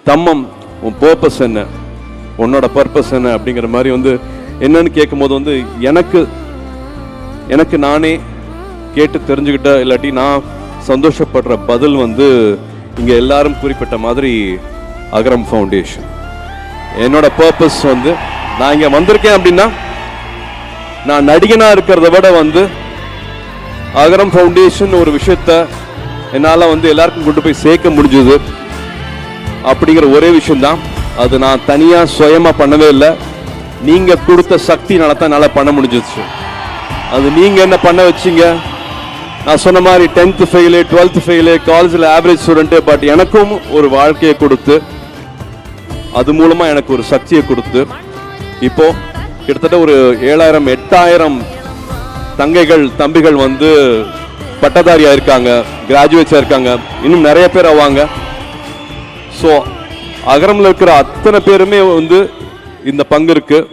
தம்மம் உன் பர்பஸ் என்ன, உன்னோட பர்பஸ் என்ன அப்படிங்கிற மாதிரி வந்து என்னன்னு கேட்கும்போது வந்து எனக்கு நானே கேட்டு தெரிஞ்சுக்கிட்ட, இல்லாட்டி நான் சந்தோஷப்படுற பதில் வந்து இங்கே எல்லாரும் குறிப்பிட்ட மாதிரி அகரம் ஃபவுண்டேஷன். என்னோட பர்பஸ் வந்து நான் இங்கே வந்திருக்கேன் அப்படின்னா நான் நடிகனாக இருக்கிறத விட வந்து அகரம் ஃபவுண்டேஷன் ஒரு விஷயத்த என்னால் வந்து எல்லாருக்கும் கொண்டு போய் சேர்க்க முடிஞ்சது அப்படிங்கிற ஒரே விஷயம்தான். அது நான் தனியாக சுயமாக பண்ணவே இல்லை, நீங்கள் கொடுத்த சக்தினால தான் என்னால் பண்ண முடிஞ்சிச்சு. அது நீங்கள் என்ன பண்ண வச்சிங்க, நான் சொன்ன மாதிரி 10th ஃபெயிலு 12th ஃபெயிலு காலேஜில் ஆவரேஜ் ஸ்டூடெண்ட்டு, பட் எனக்கும் ஒரு வாழ்க்கையை கொடுத்து அது மூலமாக எனக்கு ஒரு சக்தியை கொடுத்து இப்போ கிட்டத்தட்ட ஒரு 7000 8000 தங்கைகள் தம்பிகள் வந்து பட்டதாரியாக இருக்காங்க, கிராஜுவேட்ஸாக இருக்காங்க, இன்னும் நிறைய பேர் ஆவாங்க. ஸோ அகரமில் இருக்கிற அத்தனை பேருமே வந்து இந்த பங்கு இருக்குது.